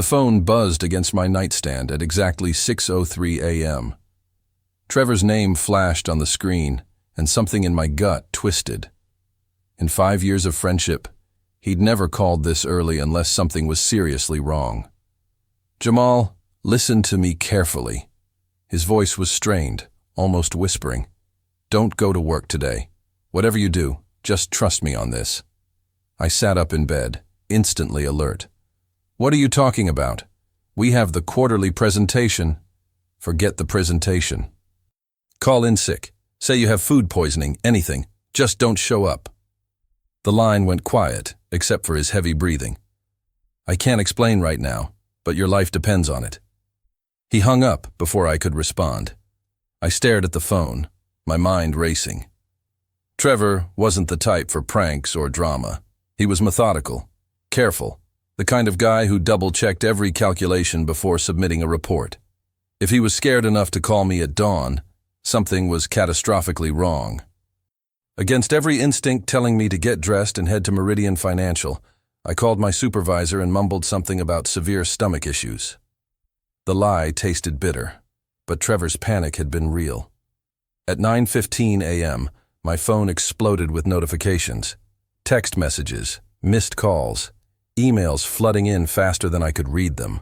The phone buzzed against my nightstand at exactly 6:03 a.m. Trevor's name flashed on the screen, and something in my gut twisted. In 5 years of friendship, he'd never called this early unless something was seriously wrong. "Jamal, listen to me carefully." His voice was strained, almost whispering. "Don't go to work today. Whatever you do, just trust me on this." I sat up in bed, instantly alert. "What are you talking about? We have the quarterly presentation." "Forget the presentation. Call in sick. Say you have food poisoning, anything. Just don't show up." The line went quiet, except for his heavy breathing. "I can't explain right now, but your life depends on it." He hung up before I could respond. I stared at the phone, my mind racing. Trevor wasn't the type for pranks or drama. He was methodical, careful, the kind of guy who double-checked every calculation before submitting a report. If he was scared enough to call me at dawn, something was catastrophically wrong. Against every instinct telling me to get dressed and head to Meridian Financial, I called my supervisor and mumbled something about severe stomach issues. The lie tasted bitter, but Trevor's panic had been real. At 9:15 a.m., my phone exploded with notifications, text messages, missed calls, emails flooding in faster than I could read them.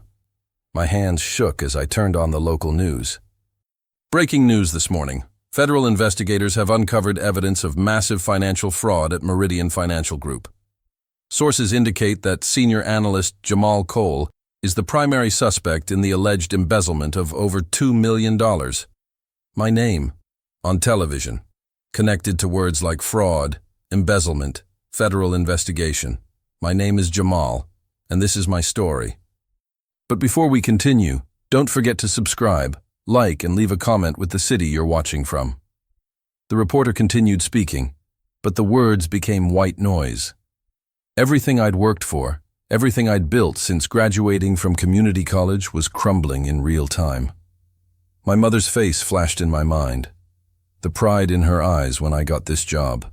My hands shook as I turned on the local news. Breaking news this morning. Federal investigators have uncovered evidence of massive financial fraud at Meridian Financial Group. Sources indicate that senior analyst Jamal Cole is the primary suspect in the alleged embezzlement of over $2 million. My name, on television, connected to words like fraud, embezzlement, federal investigation. My name is Jamal, and this is my story. But before we continue, don't forget to subscribe, like, and leave a comment with the city you're watching from. The reporter continued speaking, but the words became white noise. Everything I'd worked for, everything I'd built since graduating from community college was crumbling in real time. My mother's face flashed in my mind. The pride in her eyes when I got this job.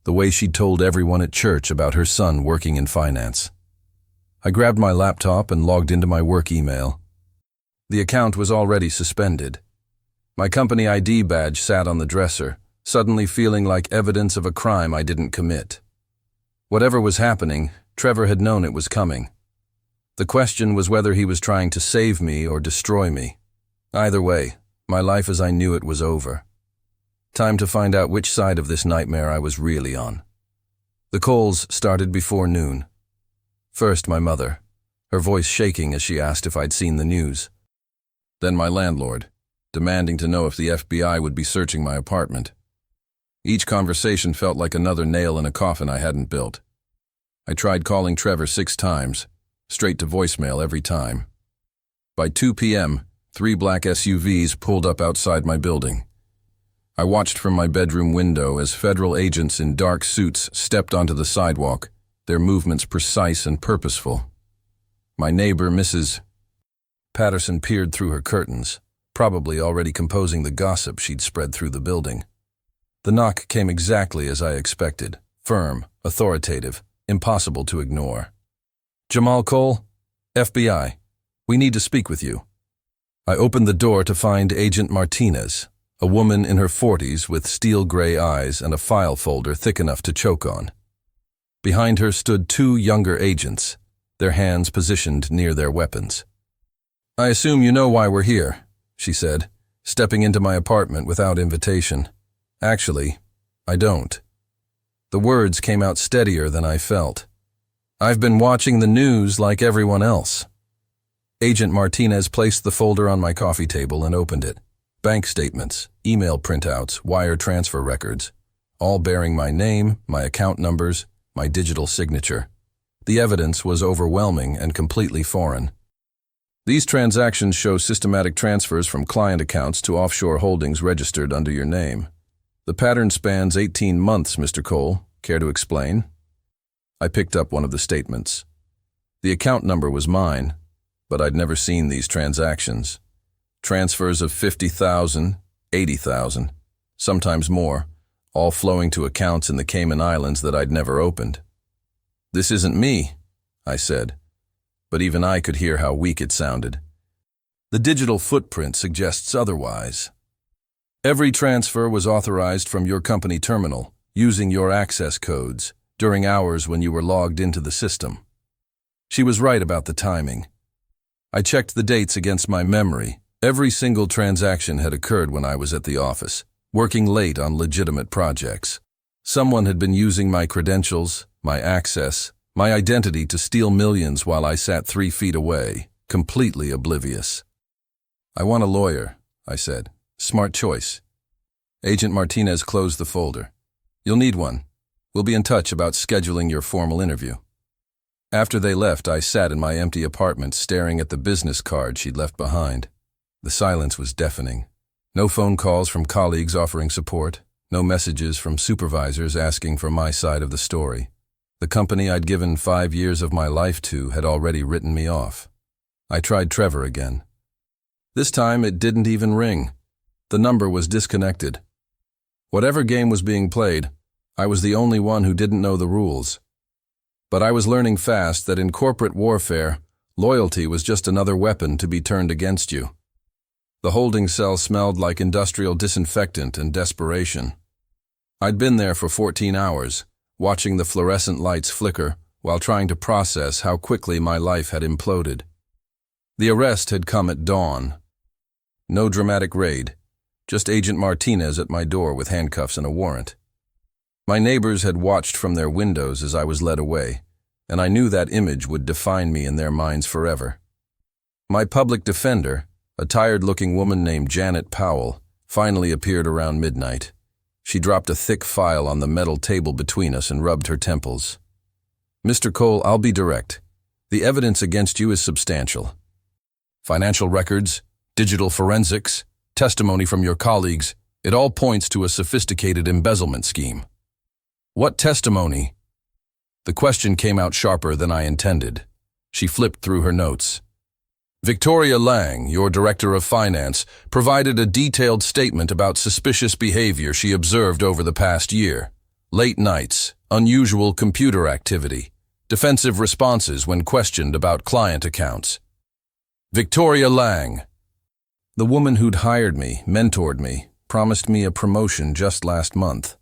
The way she'd told everyone at church about her son working in finance. I grabbed my laptop and logged into my work email. The account was already suspended. My company ID badge sat on the dresser, suddenly feeling like evidence of a crime I didn't commit. Whatever was happening, Trevor had known it was coming. The question was whether he was trying to save me or destroy me. Either way, my life as I knew it was over. Time to find out which side of this nightmare I was really on. The calls started before noon. First, my mother, her voice shaking as she asked if I'd seen the news. Then my landlord, demanding to know if the FBI would be searching my apartment. Each conversation felt like another nail in a coffin I hadn't built. I tried calling Trevor 6 times, straight to voicemail every time. By 2 p.m., 3 black SUVs pulled up outside my building. I watched from my bedroom window as federal agents in dark suits stepped onto the sidewalk, their movements precise and purposeful. My neighbor, Mrs. Patterson, peered through her curtains, probably already composing the gossip she'd spread through the building. The knock came exactly as I expected, firm, authoritative, impossible to ignore. "Jamal Cole, FBI, we need to speak with you." I opened the door to find Agent Martinez, a woman in her 40s with steel-gray eyes and a file folder thick enough to choke on. Behind her stood 2 younger agents, their hands positioned near their weapons. "I assume you know why we're here," she said, stepping into my apartment without invitation. "Actually, I don't." The words came out steadier than I felt. "I've been watching the news like everyone else." Agent Martinez placed the folder on my coffee table and opened it. Bank statements, email printouts, wire transfer records, all bearing my name, my account numbers, my digital signature. The evidence was overwhelming and completely foreign. "These transactions show systematic transfers from client accounts to offshore holdings registered under your name. The pattern spans 18 months, Mr. Cole. Care to explain?" I picked up one of the statements. The account number was mine, but I'd never seen these transactions. Transfers of $50,000, $80,000, sometimes more, all flowing to accounts in the Cayman Islands that I'd never opened. "This isn't me," I said. but even I could hear how weak it sounded. The digital footprint suggests otherwise. Every transfer was authorized from your company terminal, using your access codes, during hours when you were logged into the system. She was right about the timing. I checked the dates against my memory. Every single transaction had occurred when I was at the office, working late on legitimate projects. Someone had been using my credentials, my access, my identity to steal millions while I sat 3 feet away, completely oblivious. "I want a lawyer," I said. "Smart choice." Agent Martinez closed the folder. "You'll need one. We'll be in touch about scheduling your formal interview." After they left, I sat in my empty apartment staring at the business card she'd left behind. The silence was deafening. No phone calls from colleagues offering support, no messages from supervisors asking for my side of the story. The company I'd given 5 years of my life to had already written me off. I tried Trevor again. This time it didn't even ring. The number was disconnected. Whatever game was being played, I was the only one who didn't know the rules. But I was learning fast that in corporate warfare, loyalty was just another weapon to be turned against you. The holding cell smelled like industrial disinfectant and desperation. I'd been there for 14 hours, watching the fluorescent lights flicker while trying to process how quickly my life had imploded. The arrest had come at dawn. No dramatic raid, just Agent Martinez at my door with handcuffs and a warrant. My neighbors had watched from their windows as I was led away, and I knew that image would define me in their minds forever. My public defender, a tired-looking woman named Janet Powell, finally appeared around midnight. She dropped a thick file on the metal table between us and rubbed her temples. "Mr. Cole, I'll be direct. The evidence against you is substantial. Financial records, digital forensics, testimony from your colleagues, it all points to a sophisticated embezzlement scheme." "What testimony?" The question came out sharper than I intended. She flipped through her notes. "Victoria Lang, your director of finance, provided a detailed statement about suspicious behavior she observed over the past year. Late nights, unusual computer activity, defensive responses when questioned about client accounts. Victoria Lang." The woman who'd hired me, mentored me, promised me a promotion just last month.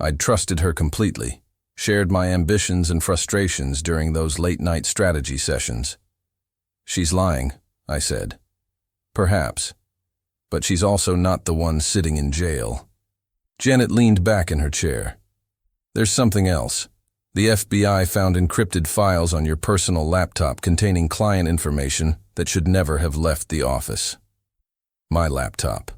I'd trusted her completely, shared my ambitions and frustrations during those late-night strategy sessions. "She's lying," I said. "Perhaps. But she's also not the one sitting in jail." Janet leaned back in her chair. "There's something else. The FBI found encrypted files on your personal laptop containing client information that should never have left the office." My laptop.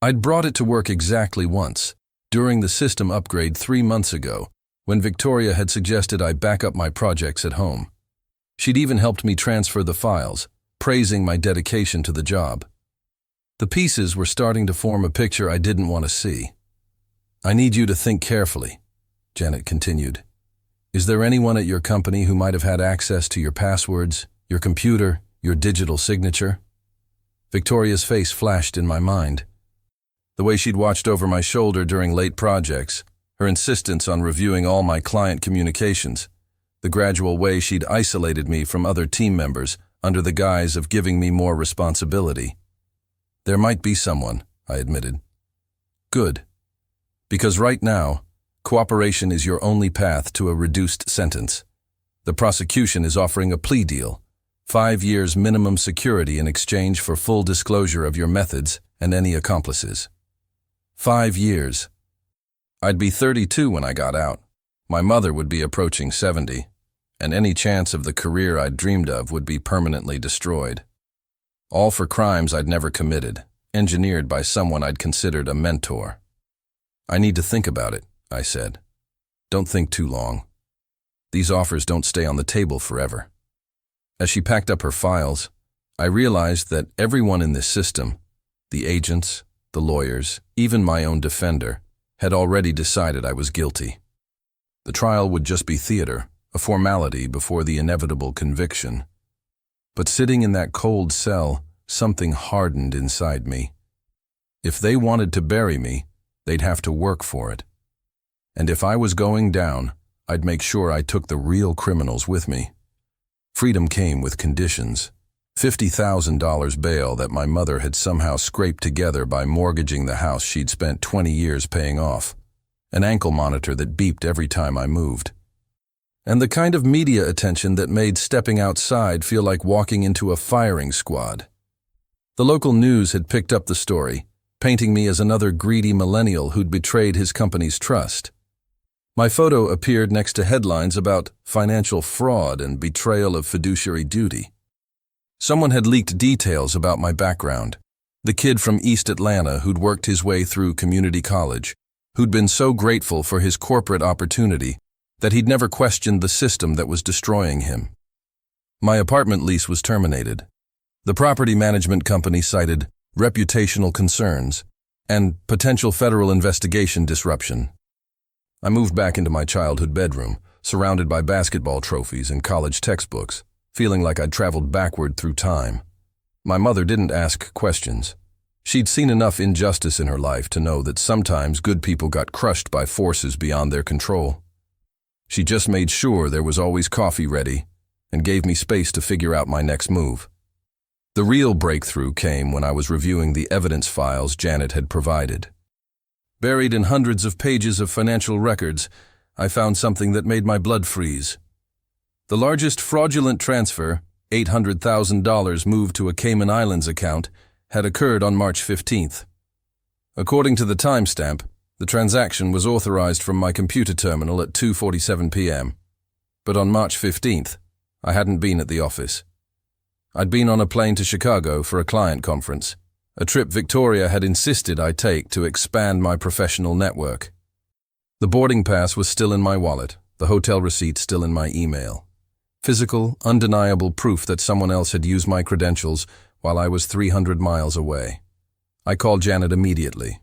I'd brought it to work exactly once, during the system upgrade 3 months ago, when Victoria had suggested I back up my projects at home. She'd even helped me transfer the files, praising my dedication to the job. The pieces were starting to form a picture I didn't want to see. "I need you to think carefully," Janet continued. "Is there anyone at your company who might have had access to your passwords, your computer, your digital signature?" Victoria's face flashed in my mind. The way she'd watched over my shoulder during late projects, her insistence on reviewing all my client communications, the gradual way she'd isolated me from other team members under the guise of giving me more responsibility. "There might be someone," I admitted. "Good. Because right now, cooperation is your only path to a reduced sentence. The prosecution is offering a plea deal, 5 years minimum security in exchange for full disclosure of your methods and any accomplices." 5 years. I'd be 32 when I got out. My mother would be approaching 70, and any chance of the career I'd dreamed of would be permanently destroyed. All for crimes I'd never committed, engineered by someone I'd considered a mentor. "I need to think about it," I said. "Don't think too long. These offers don't stay on the table forever." As she packed up her files, I realized that everyone in this system, the agents, the lawyers, even my own defender, had already decided I was guilty. The trial would just be theater, a formality before the inevitable conviction. But sitting in that cold cell, something hardened inside me. If they wanted to bury me, they'd have to work for it. And if I was going down, I'd make sure I took the real criminals with me. Freedom came with conditions. $50,000 bail that my mother had somehow scraped together by mortgaging the house she'd spent 20 years paying off. An ankle monitor that beeped every time I moved. And the kind of media attention that made stepping outside feel like walking into a firing squad. The local news had picked up the story, painting me as another greedy millennial who'd betrayed his company's trust. My photo appeared next to headlines about financial fraud and betrayal of fiduciary duty. Someone had leaked details about my background. The kid from East Atlanta who'd worked his way through community college, who'd been so grateful for his corporate opportunity that he'd never questioned the system that was destroying him. My apartment lease was terminated. The property management company cited reputational concerns and potential federal investigation disruption. I moved back into my childhood bedroom, surrounded by basketball trophies and college textbooks, feeling like I'd traveled backward through time. My mother didn't ask questions. She'd seen enough injustice in her life to know that sometimes good people got crushed by forces beyond their control. She just made sure there was always coffee ready and gave me space to figure out my next move. The real breakthrough came when I was reviewing the evidence files Janet had provided. Buried in hundreds of pages of financial records, I found something that made my blood freeze. The largest fraudulent transfer, $800,000 moved to a Cayman Islands account, had occurred on March 15th. According to the timestamp, the transaction was authorized from my computer terminal at 2:47 p.m. But on March 15th, I hadn't been at the office. I'd been on a plane to Chicago for a client conference, a trip Victoria had insisted I take to expand my professional network. The boarding pass was still in my wallet, the hotel receipt still in my email. Physical, undeniable proof that someone else had used my credentials while I was 300 miles away. I called Janet immediately.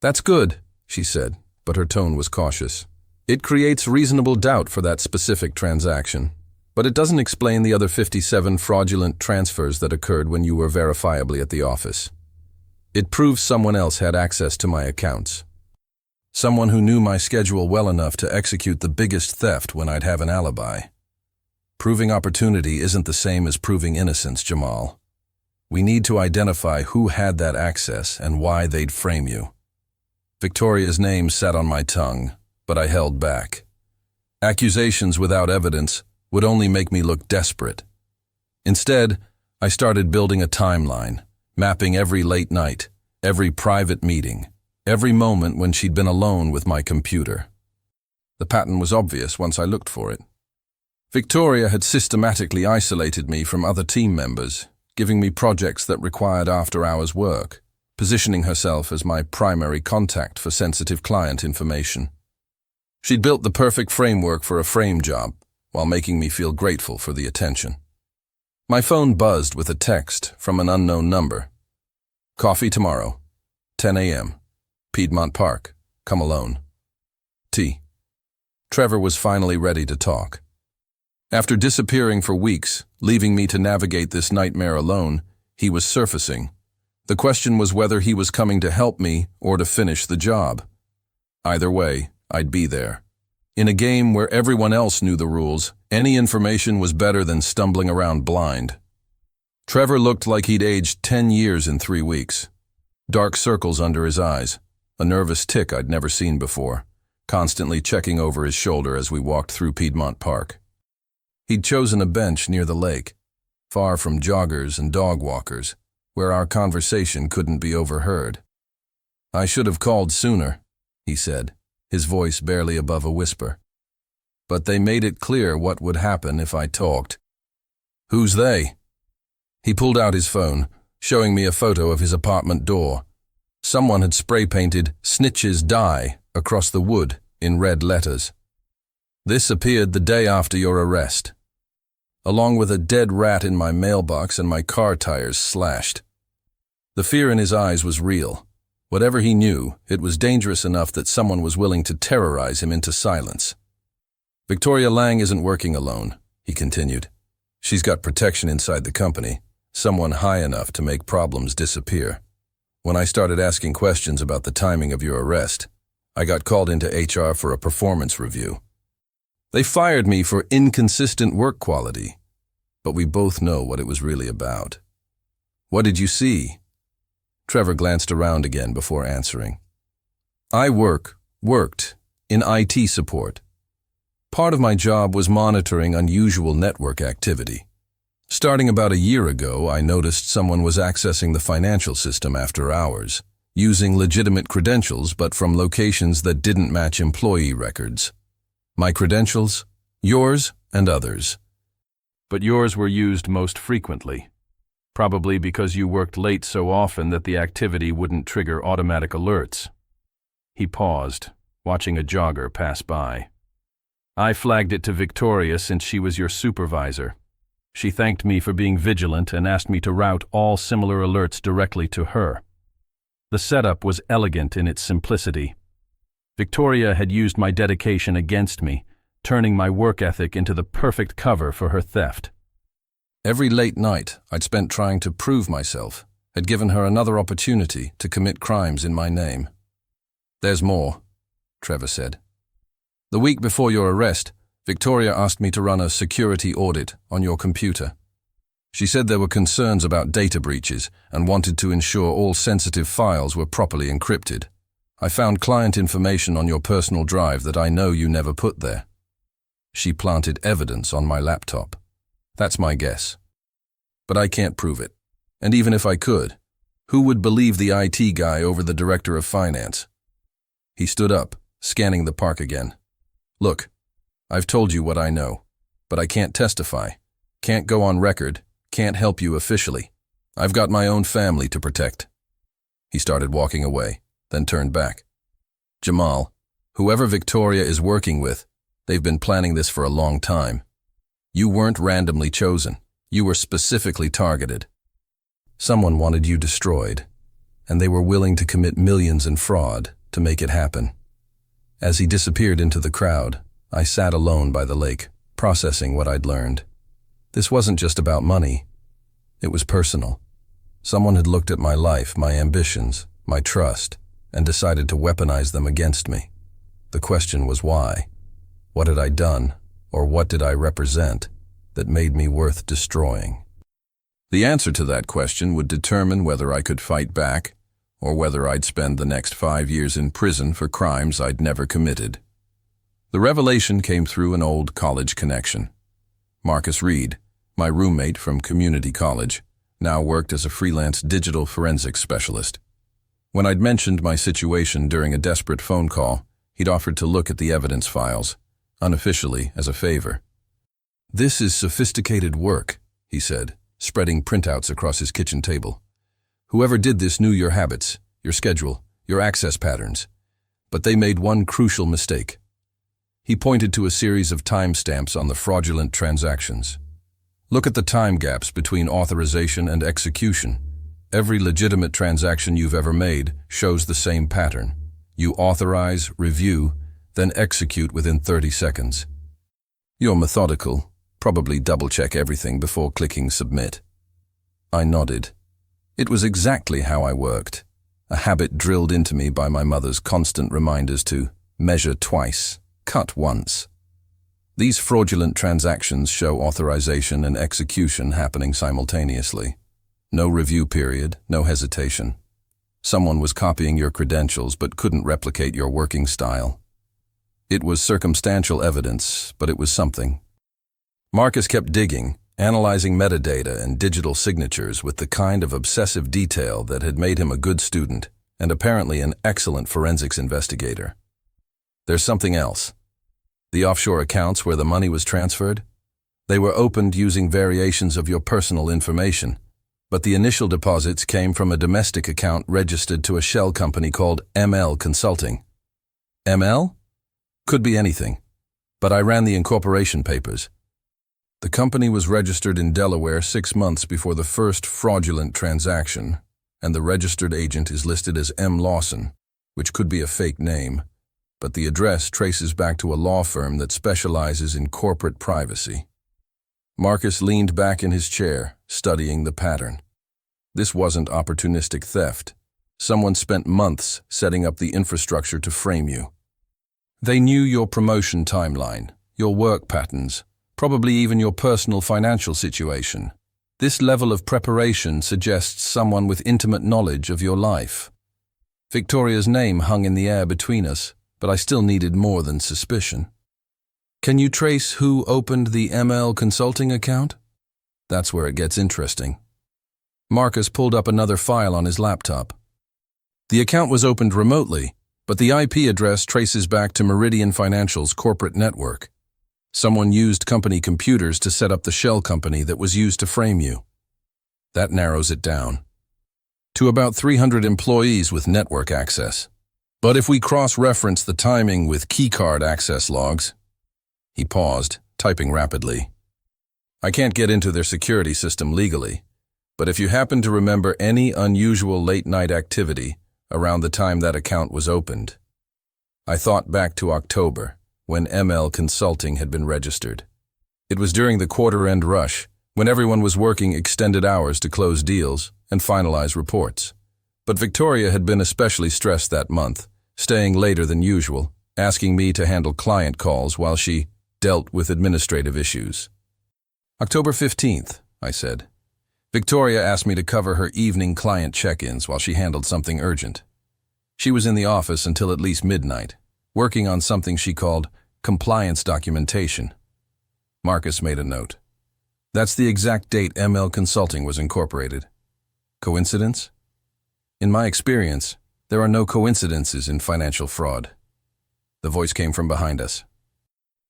"That's good," she said, but her tone was cautious. "It creates reasonable doubt for that specific transaction. But it doesn't explain the other 57 fraudulent transfers that occurred when you were verifiably at the office. It proves someone else had access to my accounts. Someone who knew my schedule well enough to execute the biggest theft when I'd have an alibi. Proving opportunity isn't the same as proving innocence, Jamal. We need to identify who had that access and why they'd frame you." Victoria's name sat on my tongue, but I held back. Accusations without evidence would only make me look desperate. Instead, I started building a timeline, mapping every late night, every private meeting, every moment when she'd been alone with my computer. The pattern was obvious once I looked for it. Victoria had systematically isolated me from other team members, giving me projects that required after-hours work, positioning herself as my primary contact for sensitive client information. She'd built the perfect framework for a frame job, while making me feel grateful for the attention. My phone buzzed with a text from an unknown number. "Coffee tomorrow, 10 a.m., Piedmont Park, come alone. T." Trevor was finally ready to talk. After disappearing for weeks, leaving me to navigate this nightmare alone, he was surfacing. The question was whether he was coming to help me or to finish the job. Either way, I'd be there. In a game where everyone else knew the rules, any information was better than stumbling around blind. Trevor looked like he'd aged 10 years in 3 weeks. Dark circles under his eyes, a nervous tic I'd never seen before, constantly checking over his shoulder as we walked through Piedmont Park. He'd chosen a bench near the lake, far from joggers and dog walkers, where our conversation couldn't be overheard. "I should have called sooner," he said, his voice barely above a whisper. "But they made it clear what would happen if I talked." "Who's they?" He pulled out his phone, showing me a photo of his apartment door. Someone had spray-painted "Snitches Die" across the wood in red letters. "This appeared the day after your arrest, along with a dead rat in my mailbox and my car tires slashed." The fear in his eyes was real. Whatever he knew, it was dangerous enough that someone was willing to terrorize him into silence. "Victoria Lang isn't working alone," he continued. "She's got protection inside the company, someone high enough to make problems disappear. When I started asking questions about the timing of your arrest, I got called into HR for a performance review. They fired me for inconsistent work quality. but we both know what it was really about. What did you see? Trevor glanced around again before answering. I worked in IT support. Part of my job was monitoring unusual network activity. Starting about a year ago, I noticed someone was accessing the financial system after hours, using legitimate credentials but from locations that didn't match employee records. My credentials, yours, and others. But yours were used most frequently, probably because you worked late so often that the activity wouldn't trigger automatic alerts. He paused, watching a jogger pass by. I flagged it to Victoria since she was your supervisor. She thanked me for being vigilant and asked me to route all similar alerts directly to her. The setup was elegant in its simplicity. Victoria had used my dedication against me, turning my work ethic into the perfect cover for her theft. Every late night I'd spent trying to prove myself had given her another opportunity to commit crimes in my name. There's more, Trevor said. The week before your arrest, Victoria asked me to run a security audit on your computer. She said there were concerns about data breaches and wanted to ensure all sensitive files were properly encrypted. I found client information on your personal drive that I know you never put there. She planted evidence on my laptop. That's my guess. But I can't prove it. And even if I could, who would believe the IT guy over the director of finance? He stood up, scanning the park again. Look, I've told you what I know, but I can't testify, can't go on record, can't help you officially. I've got my own family to protect. He started walking away, then turned back. Jamal, whoever Victoria is working with, they've been planning this for a long time. You weren't randomly chosen. You were specifically targeted. Someone wanted you destroyed, and they were willing to commit millions in fraud to make it happen. As he disappeared into the crowd, I sat alone by the lake, processing what I'd learned. This wasn't just about money. It was personal. Someone had looked at my life, my ambitions, my trust, and decided to weaponize them against me. The question was why? What had I done, or what did I represent, that made me worth destroying? The answer to that question would determine whether I could fight back, or whether I'd spend the next 5 years in prison for crimes I'd never committed. The revelation came through an old college connection. Marcus Reed, my roommate from community college, now worked as a freelance digital forensics specialist. When I'd mentioned my situation during a desperate phone call, he'd offered to look at the evidence files, unofficially as a favor. This is sophisticated work, he said, spreading printouts across his kitchen table. Whoever did this knew your habits, your schedule, your access patterns, but they made one crucial mistake. He pointed to a series of timestamps on the fraudulent transactions. Look at the time gaps between authorization and execution. Every legitimate transaction you've ever made shows the same pattern. You authorize, review, then execute within 30 seconds. You're methodical, probably double-check everything before clicking submit. I nodded. It was exactly how I worked, a habit drilled into me by my mother's constant reminders to measure twice, cut once. These fraudulent transactions show authorization and execution happening simultaneously. No review period, no hesitation. Someone was copying your credentials but couldn't replicate your working style. It was circumstantial evidence, but it was something. Marcus kept digging, analyzing metadata and digital signatures with the kind of obsessive detail that had made him a good student and apparently an excellent forensics investigator. There's something else. The offshore accounts where the money was transferred? They were opened using variations of your personal information, but the initial deposits came from a domestic account registered to a shell company called ML Consulting. ML? Could be anything, but I ran the incorporation papers. The company was registered in Delaware 6 months before the first fraudulent transaction, and the registered agent is listed as M. Lawson, which could be a fake name, but the address traces back to a law firm that specializes in corporate privacy. Marcus leaned back in his chair, studying the pattern. This wasn't opportunistic theft. Someone spent months setting up the infrastructure to frame you. They knew your promotion timeline, your work patterns, probably even your personal financial situation. This level of preparation suggests someone with intimate knowledge of your life. Victoria's name hung in the air between us, but I still needed more than suspicion. Can you trace who opened the ML consulting account? That's where it gets interesting. Marcus pulled up another file on his laptop. The account was opened remotely, but the IP address traces back to Meridian Financial's corporate network. Someone used company computers to set up the shell company that was used to frame you. That narrows it down to about 300 employees with network access. But if we cross-reference the timing with keycard access logs... He paused, typing rapidly. I can't get into their security system legally, but if you happen to remember any unusual late-night activity around the time that account was opened. I thought back to October, when ML Consulting had been registered. It was during the quarter-end rush, when everyone was working extended hours to close deals and finalize reports. But Victoria had been especially stressed that month, staying later than usual, asking me to handle client calls while she dealt with administrative issues. October 15th, I said. Victoria asked me to cover her evening client check-ins while she handled something urgent. She was in the office until at least midnight, working on something she called compliance documentation. Marcus made a note. That's the exact date ML Consulting was incorporated. Coincidence? In my experience, there are no coincidences in financial fraud. The voice came from behind us.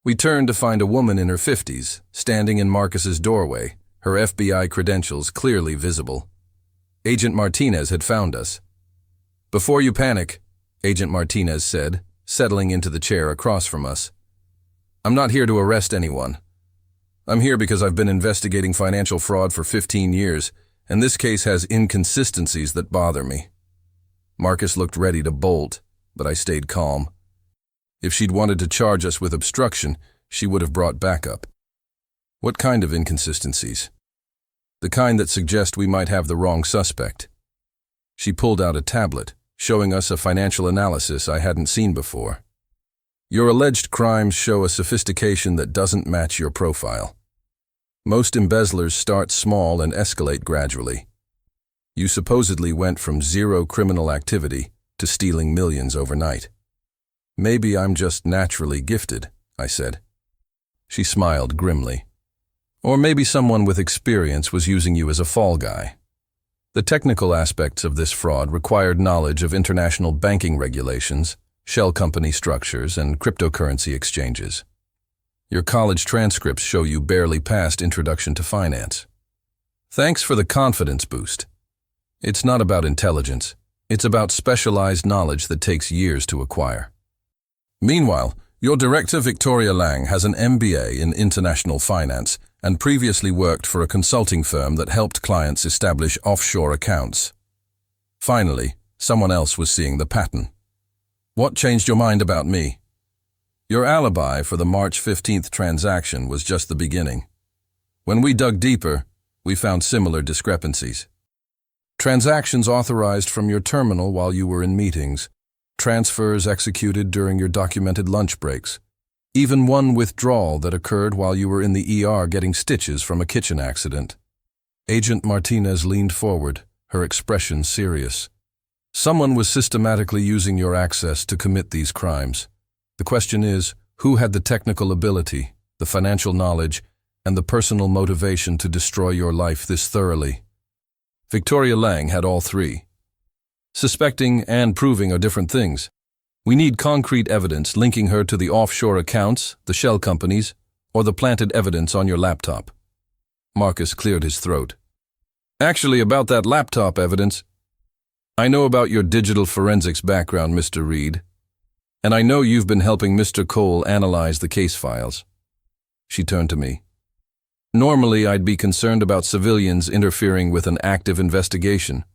We turned to find a woman in her 50s, standing in Marcus's doorway, her FBI credentials clearly visible. Agent Martinez had found us. Before you panic, Agent Martinez said, settling into the chair across from us. I'm not here to arrest anyone. I'm here because I've been investigating financial fraud for 15 years, and this case has inconsistencies that bother me. Marcus looked ready to bolt, but I stayed calm. If she'd wanted to charge us with obstruction, she would have brought backup. What kind of inconsistencies? The kind that suggest we might have the wrong suspect. She pulled out a tablet, showing us a financial analysis I hadn't seen before. Your alleged crimes show a sophistication that doesn't match your profile. Most embezzlers start small and escalate gradually. You supposedly went from zero criminal activity to stealing millions overnight. Maybe I'm just naturally gifted, I said. She smiled grimly. Or maybe someone with experience was using you as a fall guy. The technical aspects of this fraud required knowledge of international banking regulations, shell company structures, and cryptocurrency exchanges. Your college transcripts show you barely passed Introduction to Finance. Thanks for the confidence boost. It's not about intelligence. It's about specialized knowledge that takes years to acquire. Meanwhile, your director Victoria Lang has an MBA in international finance and previously worked for a consulting firm that helped clients establish offshore accounts. Finally, someone else was seeing the pattern. What changed your mind about me? Your alibi for the March 15th transaction was just the beginning. When we dug deeper, we found similar discrepancies. Transactions authorized from your terminal while you were in meetings, transfers executed during your documented lunch breaks, even one withdrawal that occurred while you were in the ER getting stitches from a kitchen accident. Agent Martinez leaned forward, her expression serious. Someone was systematically using your access to commit these crimes. The question is, who had the technical ability, the financial knowledge, and the personal motivation to destroy your life this thoroughly? Victoria Lang had all three. Suspecting and proving are different things. We need concrete evidence linking her to the offshore accounts, the shell companies, or the planted evidence on your laptop. Marcus cleared his throat. Actually, about that laptop evidence, I know about your digital forensics background, Mr. Reed, and I know you've been helping Mr. Cole analyze the case files. She turned to me. Normally, I'd be concerned about civilians interfering with an active investigation.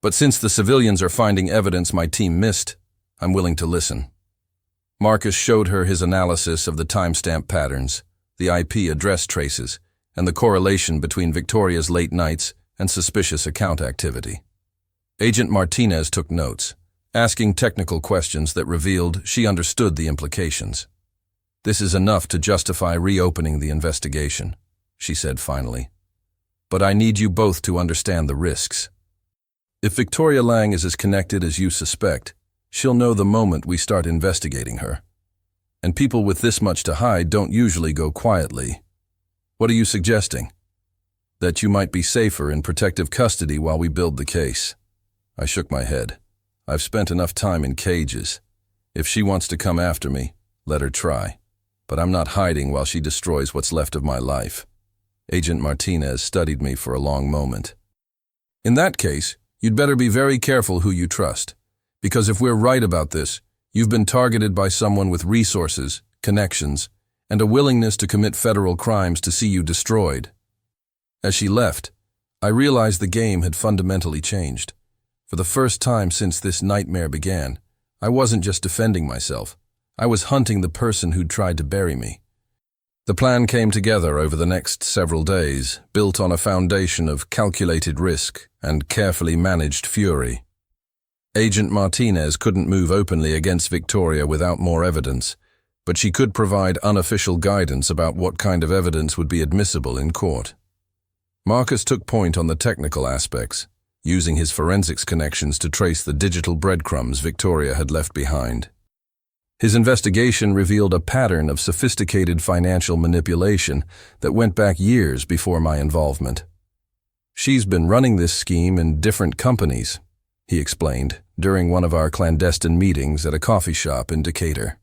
But since the civilians are finding evidence my team missed, I'm willing to listen. Marcus showed her his analysis of the timestamp patterns, the IP address traces, and the correlation between Victoria's late nights and suspicious account activity. Agent Martinez took notes, asking technical questions that revealed she understood the implications. "This is enough to justify reopening the investigation," she said finally. "But I need you both to understand the risks. If Victoria Lang is as connected as you suspect, she'll know the moment we start investigating her. And people with this much to hide don't usually go quietly. What are you suggesting? That you might be safer in protective custody while we build the case?" I shook my head. "I've spent enough time in cages. If she wants to come after me, let her try. But I'm not hiding while she destroys what's left of my life." Agent Martinez studied me for a long moment. "In that case, you'd better be very careful who you trust. Because if we're right about this, you've been targeted by someone with resources, connections, and a willingness to commit federal crimes to see you destroyed." As she left, I realized the game had fundamentally changed. For the first time since this nightmare began, I wasn't just defending myself. I was hunting the person who'd tried to bury me. The plan came together over the next several days, built on a foundation of calculated risk and carefully managed fury. Agent Martinez couldn't move openly against Victoria without more evidence, but she could provide unofficial guidance about what kind of evidence would be admissible in court. Marcus took point on the technical aspects, using his forensics connections to trace the digital breadcrumbs Victoria had left behind. His investigation revealed a pattern of sophisticated financial manipulation that went back years before my involvement. "She's been running this scheme in different companies," he explained during one of our clandestine meetings at a coffee shop in Decatur.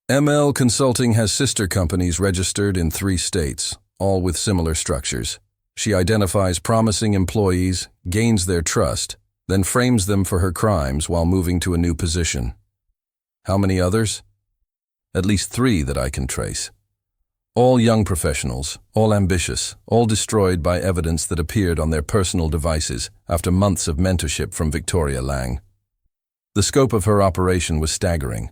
"ML Consulting has sister companies registered in 3 states, all with similar structures. She identifies promising employees, gains their trust, then frames them for her crimes while moving to a new position. How many others? At least 3 that I can trace. All young professionals, all ambitious, all destroyed by evidence that appeared on their personal devices after months of mentorship from Victoria Lang. The scope of her operation was staggering.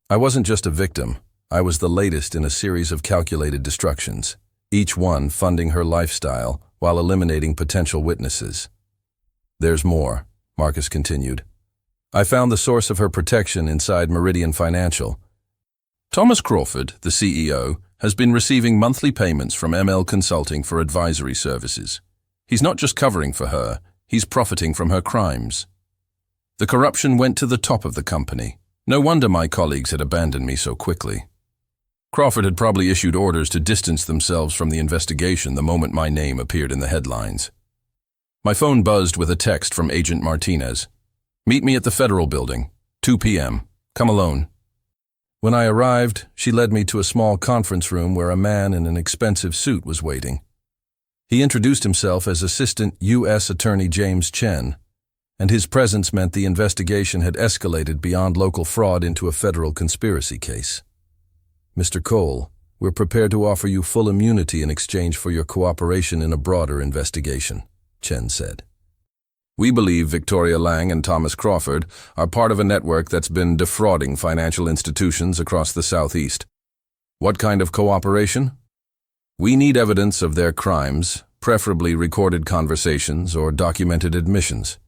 I wasn't just a victim, I was the latest in a series of calculated destructions, each one funding her lifestyle while eliminating potential witnesses. "There's more," Marcus continued. "I found the source of her protection inside Meridian Financial. Thomas Crawford, the CEO, has been receiving monthly payments from ML Consulting for advisory services. He's not just covering for her, he's profiting from her crimes. The corruption went to the top of the company. No wonder my colleagues had abandoned me so quickly. Crawford had probably issued orders to distance themselves from the investigation the moment my name appeared in the headlines." My phone buzzed with a text from Agent Martinez. "Meet me at the Federal Building, 2 p.m. Come alone." When I arrived, she led me to a small conference room where a man in an expensive suit was waiting. He introduced himself as Assistant U.S. Attorney James Chen, and his presence meant the investigation had escalated beyond local fraud into a federal conspiracy case. "Mr. Cole, we're prepared to offer you full immunity in exchange for your cooperation in a broader investigation," Chen said. "We believe Victoria Lang and Thomas Crawford are part of a network that's been defrauding financial institutions across the Southeast. What kind of cooperation? We need evidence of their crimes, preferably recorded conversations or documented admissions.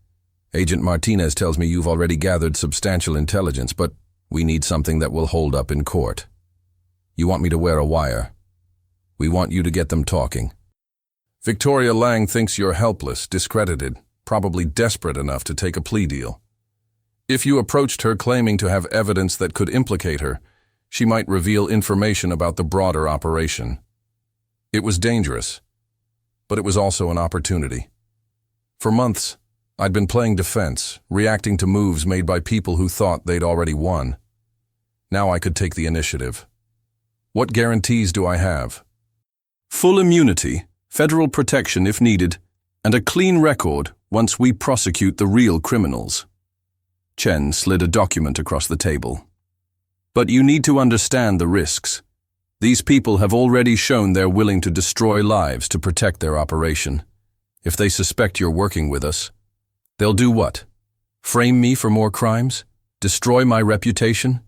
Agent Martinez tells me you've already gathered substantial intelligence, but we need something that will hold up in court. You want me to wear a wire? We want you to get them talking. Victoria Lang thinks you're helpless, discredited, probably desperate enough to take a plea deal. If you approached her claiming to have evidence that could implicate her, she might reveal information about the broader operation. It was dangerous, but it was also an opportunity. For months, I'd been playing defense, reacting to moves made by people who thought they'd already won. Now I could take the initiative. What guarantees do I have? Full immunity, federal protection if needed, and a clean record once we prosecute the real criminals." Chen slid a document across the table. "But you need to understand the risks. These people have already shown they're willing to destroy lives to protect their operation. If they suspect you're working with us, they'll do what? Frame me for more crimes? Destroy my reputation?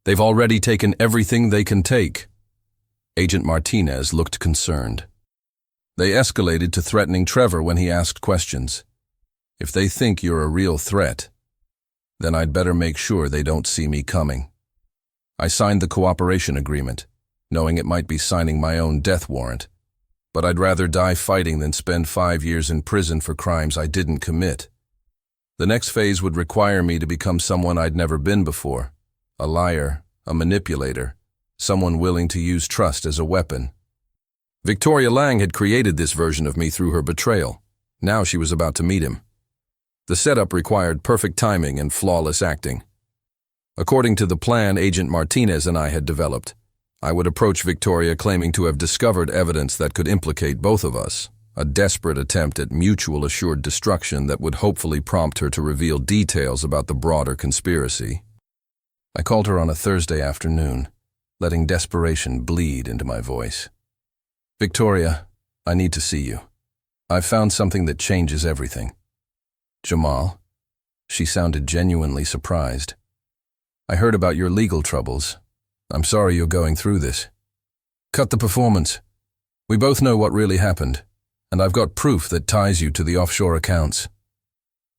They've already taken everything they can take." Agent Martinez looked concerned. "They escalated to threatening Trevor when he asked questions. If they think you're a real threat, then I'd better make sure they don't see me coming." I signed the cooperation agreement, knowing it might be signing my own death warrant. But I'd rather die fighting than spend 5 years in prison for crimes I didn't commit. The next phase would require me to become someone I'd never been before, a liar, a manipulator, someone willing to use trust as a weapon. Victoria Lang had created this version of me through her betrayal. Now she was about to meet him. The setup required perfect timing and flawless acting. According to the plan Agent Martinez and I had developed, I would approach Victoria claiming to have discovered evidence that could implicate both of us, a desperate attempt at mutual assured destruction that would hopefully prompt her to reveal details about the broader conspiracy. I called her on a Thursday afternoon, letting desperation bleed into my voice. "Victoria, I need to see you. I've found something that changes everything." "Jamal?" She sounded genuinely surprised. "I heard about your legal troubles. I'm sorry you're going through this." "Cut the performance. We both know what really happened, and I've got proof that ties you to the offshore accounts."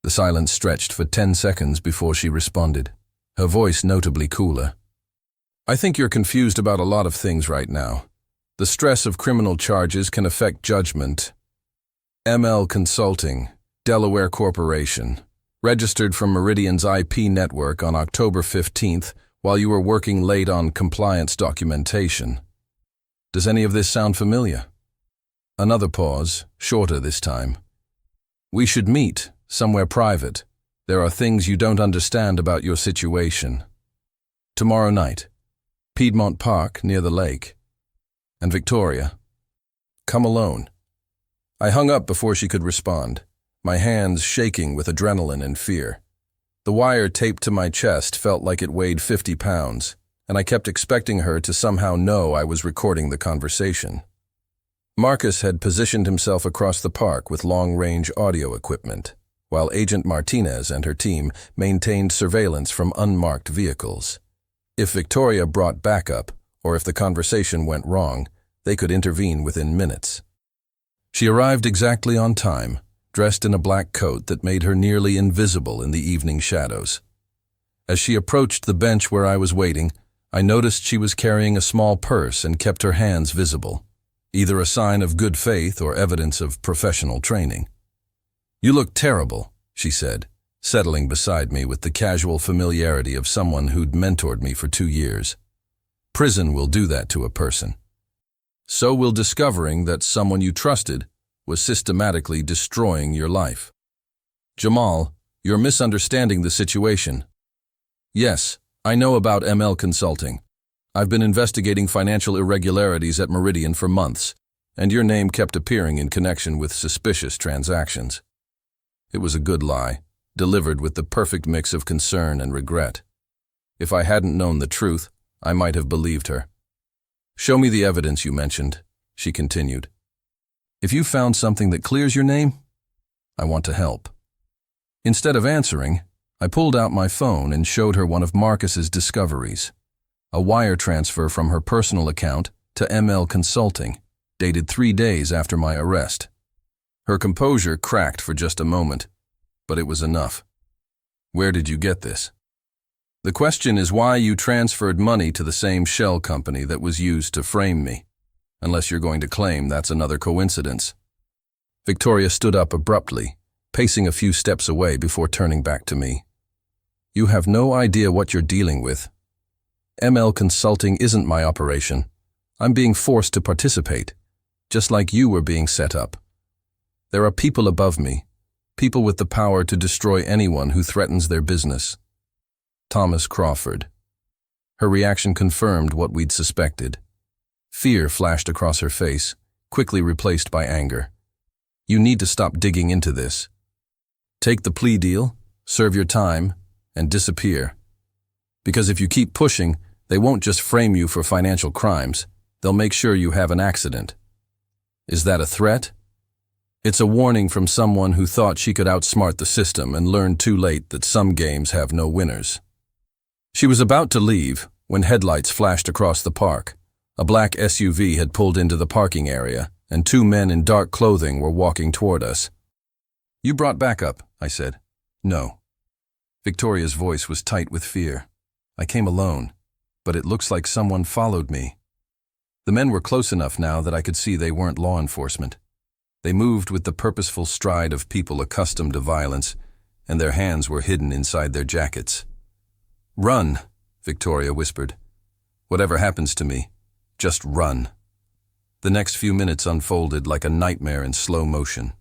The silence stretched for 10 seconds before she responded, her voice notably cooler. "I think you're confused about a lot of things right now. The stress of criminal charges can affect judgment. ML Consulting, Delaware Corporation, registered from Meridian's IP network on October 15th while you were working late on compliance documentation. Does any of this sound familiar?" Another pause, shorter this time. "We should meet, somewhere private. There are things you don't understand about your situation. Tomorrow night, Piedmont Park near the lake. And Victoria, come alone." I hung up before she could respond, my hands shaking with adrenaline and fear. The wire taped to my chest felt like it weighed 50 pounds, and I kept expecting her to somehow know I was recording the conversation. Marcus had positioned himself across the park with long-range audio equipment, while Agent Martinez and her team maintained surveillance from unmarked vehicles. If Victoria brought backup, or if the conversation went wrong, they could intervene within minutes. She arrived exactly on time, dressed in a black coat that made her nearly invisible in the evening shadows. As she approached the bench where I was waiting, I noticed she was carrying a small purse and kept her hands visible, either a sign of good faith or evidence of professional training. "You look terrible," she said, settling beside me with the casual familiarity of someone who'd mentored me for 2 years. "Prison will do that to a person. So will discovering that someone you trusted was systematically destroying your life. Jamal, you're misunderstanding the situation. Yes, I know about ML Consulting. I've been investigating financial irregularities at Meridian for months, and your name kept appearing in connection with suspicious transactions." It was a good lie, delivered with the perfect mix of concern and regret. If I hadn't known the truth, I might have believed her. "Show me the evidence you mentioned," she continued. "If you found something that clears your name, I want to help." Instead of answering, I pulled out my phone and showed her one of Marcus's discoveries, a wire transfer from her personal account to ML Consulting, dated 3 days after my arrest. Her composure cracked for just a moment, but it was enough. "Where did you get this?" "The question is why you transferred money to the same shell company that was used to frame me, unless you're going to claim that's another coincidence." Victoria stood up abruptly, pacing a few steps away before turning back to me. "You have no idea what you're dealing with. ML Consulting isn't my operation. I'm being forced to participate, just like you were being set up. There are people above me, people with the power to destroy anyone who threatens their business." Thomas Crawford. Her reaction confirmed what we'd suspected. Fear flashed across her face, quickly replaced by anger. "You need to stop digging into this. Take the plea deal, serve your time, and disappear. Because if you keep pushing, they won't just frame you for financial crimes, they'll make sure you have an accident." Is that a threat? It's a warning from someone who thought she could outsmart the system and learned too late that some games have no winners. She was about to leave when headlights flashed across the park. A black SUV had pulled into the parking area, and 2 men in dark clothing were walking toward us. "You brought backup," I said. "No." Victoria's voice was tight with fear. "I came alone. but it looks like someone followed me. The men were close enough now that I could see they weren't law enforcement. They moved with the purposeful stride of people accustomed to violence, and their hands were hidden inside their jackets. "Run," Victoria whispered. "Whatever happens to me, just run." The next few minutes unfolded like a nightmare in slow motion.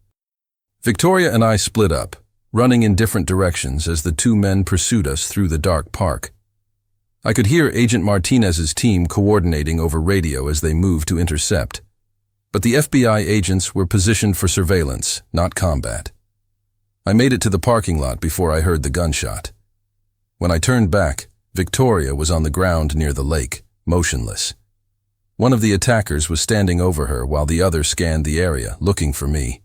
Victoria and I split up, running in different directions as the two men pursued us through the dark park. I could hear Agent Martinez's team coordinating over radio as they moved to intercept. But the FBI agents were positioned for surveillance, not combat. I made it to the parking lot before I heard the gunshot. When I turned back, Victoria was on the ground near the lake, motionless. One of the attackers was standing over her while the other scanned the area, looking for me.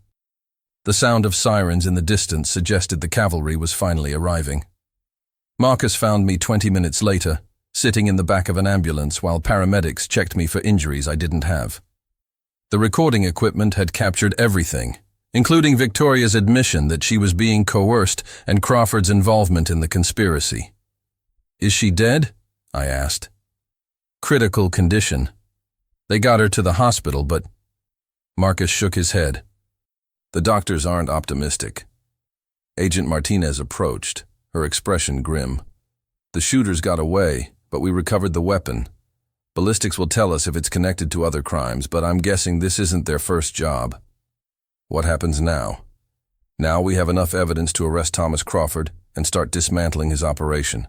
The sound of sirens in the distance suggested the cavalry was finally arriving. Marcus found me 20 minutes later, sitting in the back of an ambulance while paramedics checked me for injuries I didn't have. The recording equipment had captured everything, including Victoria's admission that she was being coerced and Crawford's involvement in the conspiracy. "Is she dead?" I asked. "Critical condition. They got her to the hospital, but—" Marcus shook his head. "The doctors aren't optimistic." Agent Martinez approached, her expression grim. "The shooters got away, but we recovered the weapon. Ballistics will tell us if it's connected to other crimes, but I'm guessing this isn't their first job." "What happens now?" "Now we have enough evidence to arrest Thomas Crawford and start dismantling his operation.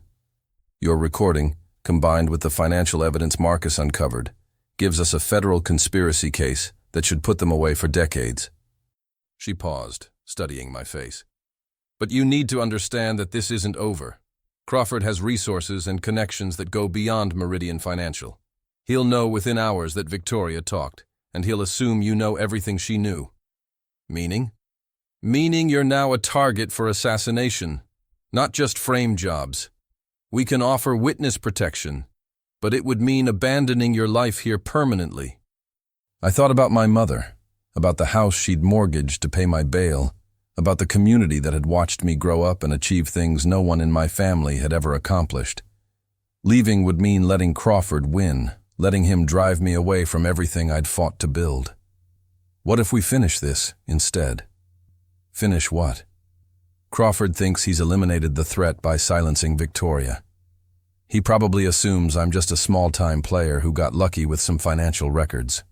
Your recording, combined with the financial evidence Marcus uncovered, gives us a federal conspiracy case that should put them away for decades." She paused, studying my face. "But you need to understand that this isn't over. Crawford has resources and connections that go beyond Meridian Financial. He'll know within hours that Victoria talked, and he'll assume you know everything she knew." "Meaning?" "Meaning you're now a target for assassination, not just frame jobs. We can offer witness protection, but it would mean abandoning your life here permanently." I thought about my mother, about the house she'd mortgaged to pay my bail, about the community that had watched me grow up and achieve things no one in my family had ever accomplished. Leaving would mean letting Crawford win, letting him drive me away from everything I'd fought to build. What if we finish this instead? Finish what? Crawford thinks he's eliminated the threat by silencing Victoria. He probably assumes I'm just a small-time player who got lucky with some financial records.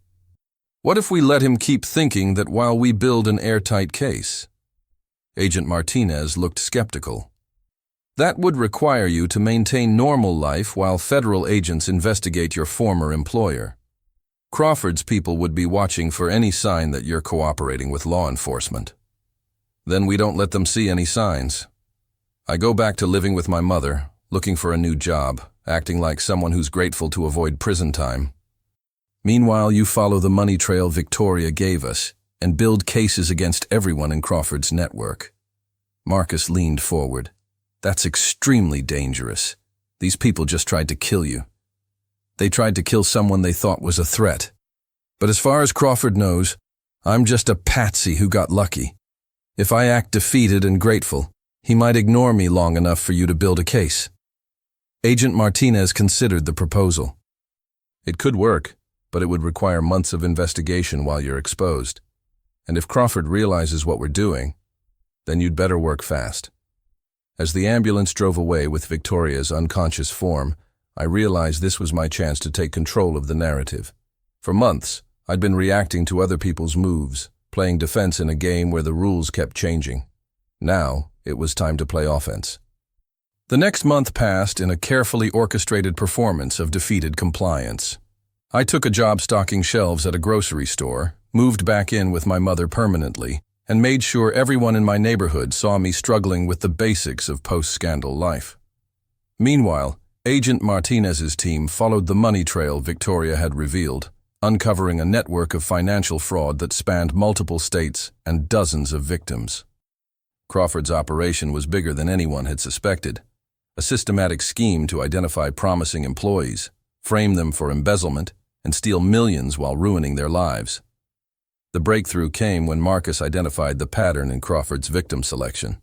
What if we let him keep thinking that while we build an airtight case? Agent Martinez looked skeptical. That would require you to maintain normal life while federal agents investigate your former employer. Crawford's people would be watching for any sign that you're cooperating with law enforcement. Then we don't let them see any signs. I go back to living with my mother, looking for a new job, acting like someone who's grateful to avoid prison time. Meanwhile, you follow the money trail Victoria gave us and build cases against everyone in Crawford's network. Marcus leaned forward. That's extremely dangerous. These people just tried to kill you. They tried to kill someone they thought was a threat. But as far as Crawford knows, I'm just a patsy who got lucky. If I act defeated and grateful, he might ignore me long enough for you to build a case. Agent Martinez considered the proposal. It could work, but it would require months of investigation while you're exposed. And if Crawford realizes what we're doing, then you'd better work fast. As the ambulance drove away with Victoria's unconscious form, I realized this was my chance to take control of the narrative. For months, I'd been reacting to other people's moves, playing defense in a game where the rules kept changing. Now, it was time to play offense. The next month passed in a carefully orchestrated performance of defeated compliance. I took a job stocking shelves at a grocery store, moved back in with my mother permanently, and made sure everyone in my neighborhood saw me struggling with the basics of post-scandal life. Meanwhile, Agent Martinez's team followed the money trail Victoria had revealed, uncovering a network of financial fraud that spanned multiple states and dozens of victims. Crawford's operation was bigger than anyone had suspected. A systematic scheme to identify promising employees, frame them for embezzlement, and steal millions while ruining their lives. The breakthrough came when Marcus identified the pattern in Crawford's victim selection.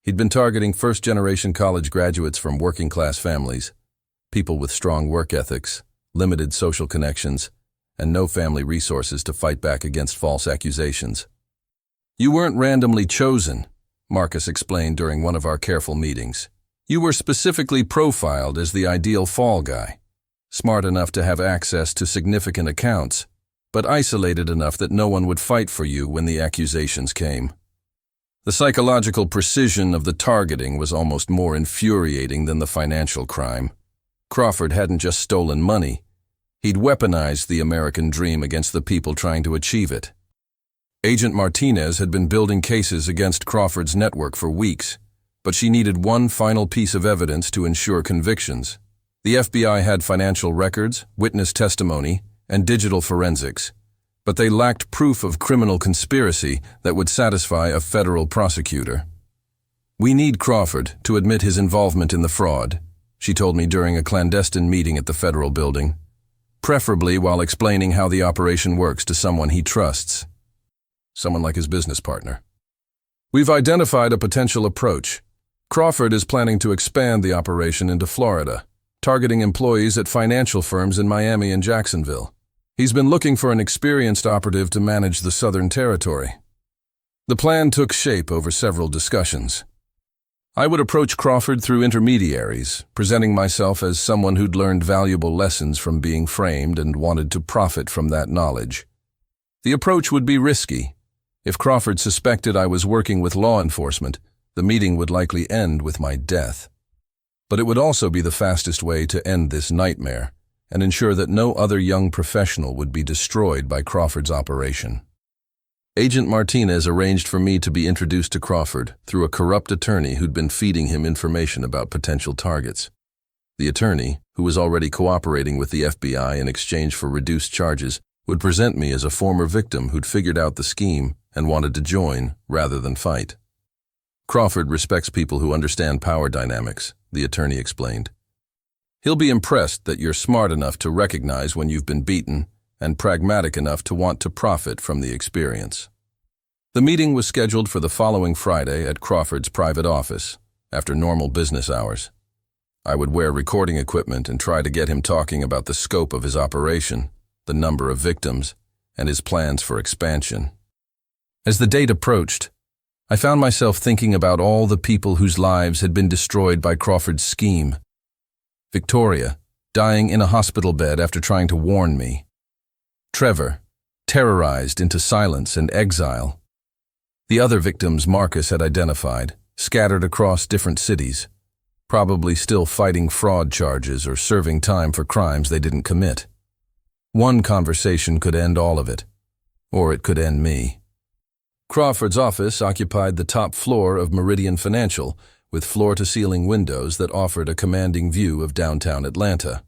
He'd been targeting first-generation college graduates from working-class families, people with strong work ethics, limited social connections, and no family resources to fight back against false accusations. You weren't randomly chosen, Marcus explained during one of our careful meetings. You were specifically profiled as the ideal fall guy, smart enough to have access to significant accounts, but isolated enough that no one would fight for you when the accusations came. The psychological precision of the targeting was almost more infuriating than the financial crime. Crawford hadn't just stolen money. He'd weaponized the American dream against the people trying to achieve it. Agent Martinez had been building cases against Crawford's network for weeks, but she needed one final piece of evidence to ensure convictions. The FBI had financial records, witness testimony, and digital forensics, but they lacked proof of criminal conspiracy that would satisfy a federal prosecutor. "We need Crawford to admit his involvement in the fraud," she told me during a clandestine meeting at the federal building, preferably while explaining how the operation works to someone he trusts. Someone like his business partner. "We've identified a potential approach. Crawford is planning to expand the operation into Florida, targeting employees at financial firms in Miami and Jacksonville. He's been looking for an experienced operative to manage the Southern Territory." The plan took shape over several discussions. I would approach Crawford through intermediaries, presenting myself as someone who'd learned valuable lessons from being framed and wanted to profit from that knowledge. The approach would be risky. If Crawford suspected I was working with law enforcement, the meeting would likely end with my death. But it would also be the fastest way to end this nightmare and ensure that no other young professional would be destroyed by Crawford's operation. Agent Martinez arranged for me to be introduced to Crawford through a corrupt attorney who'd been feeding him information about potential targets. The attorney, who was already cooperating with the FBI in exchange for reduced charges, would present me as a former victim who'd figured out the scheme and wanted to join rather than fight. "Crawford respects people who understand power dynamics," the attorney explained. "He'll be impressed that you're smart enough to recognize when you've been beaten and pragmatic enough to want to profit from the experience." The meeting was scheduled for the following Friday at Crawford's private office, after normal business hours. I would wear recording equipment and try to get him talking about the scope of his operation, the number of victims, and his plans for expansion. As the date approached, I found myself thinking about all the people whose lives had been destroyed by Crawford's scheme. Victoria, dying in a hospital bed after trying to warn me. Trevor, terrorized into silence and exile. The other victims Marcus had identified, scattered across different cities, probably still fighting fraud charges or serving time for crimes they didn't commit. One conversation could end all of it, or it could end me. Crawford's office occupied the top floor of Meridian Financial, with floor-to-ceiling windows that offered a commanding view of downtown Atlanta.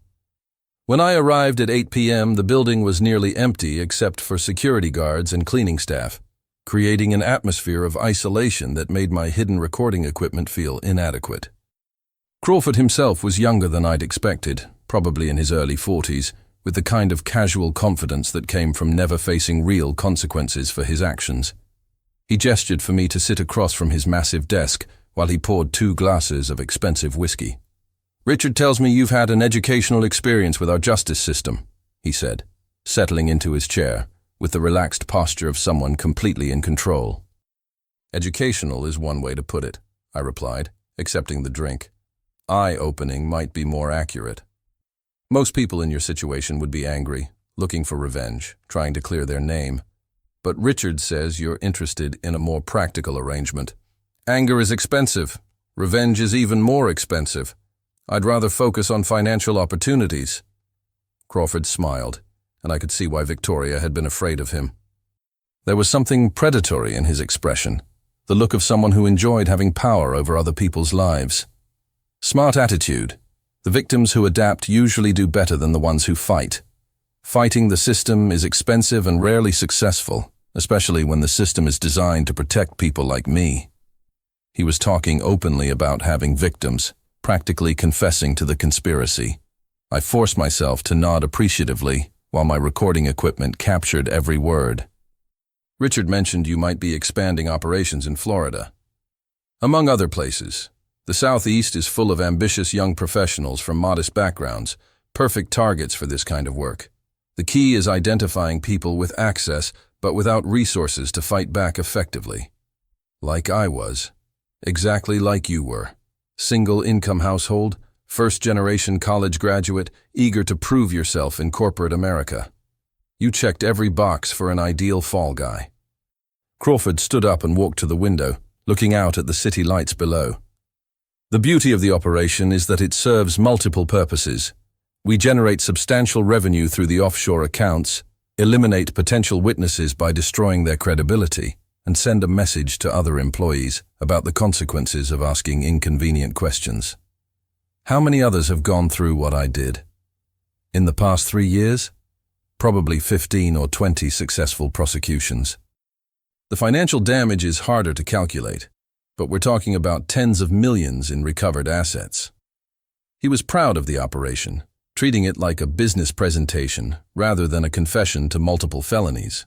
When I arrived at 8 p.m., the building was nearly empty except for security guards and cleaning staff, creating an atmosphere of isolation that made my hidden recording equipment feel inadequate. Crawford himself was younger than I'd expected, probably in his early 40s, with the kind of casual confidence that came from never facing real consequences for his actions. He gestured for me to sit across from his massive desk while he poured 2 glasses of expensive whiskey. "Richard tells me you've had an educational experience with our justice system," he said, settling into his chair, with the relaxed posture of someone completely in control. "Educational is one way to put it," I replied, accepting the drink. "Eye-opening might be more accurate. Most people in your situation would be angry, looking for revenge, trying to clear their name. But Richard says you're interested in a more practical arrangement. Anger is expensive. Revenge is even more expensive. I'd rather focus on financial opportunities." Crawford smiled, and I could see why Victoria had been afraid of him. There was something predatory in his expression, the look of someone who enjoyed having power over other people's lives. Smart attitude. The victims who adapt usually do better than the ones who fight. Fighting the system is expensive and rarely successful, especially when the system is designed to protect people like me. He was talking openly about having victims, practically confessing to the conspiracy. I forced myself to nod appreciatively while my recording equipment captured every word. "Richard mentioned you might be expanding operations in Florida." "Among other places. The Southeast is full of ambitious young professionals from modest backgrounds, perfect targets for this kind of work. The key is identifying people with access but without resources to fight back effectively. Like I was. Exactly like you were. Single-income household, first-generation college graduate, eager to prove yourself in corporate America. You checked every box for an ideal fall guy. Crawford stood up and walked to the window, looking out at the city lights below. The beauty of the operation is that it serves multiple purposes. We generate substantial revenue through the offshore accounts, eliminate potential witnesses by destroying their credibility, and send a message to other employees about the consequences of asking inconvenient questions. How many others have gone through what I did? In the past 3 years? Probably 15 or 20 successful prosecutions. The financial damage is harder to calculate, but we're talking about tens of millions in recovered assets. He was proud of the operation, treating it like a business presentation rather than a confession to multiple felonies.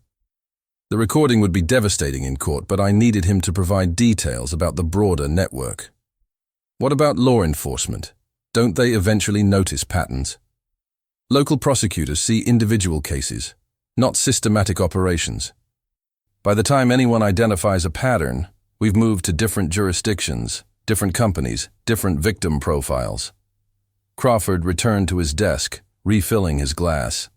The recording would be devastating in court, but I needed him to provide details about the broader network. What about law enforcement? Don't they eventually notice patterns? Local prosecutors see individual cases, not systematic operations. By the time anyone identifies a pattern, we've moved to different jurisdictions, different companies, different victim profiles. Crawford returned to his desk, refilling his glass.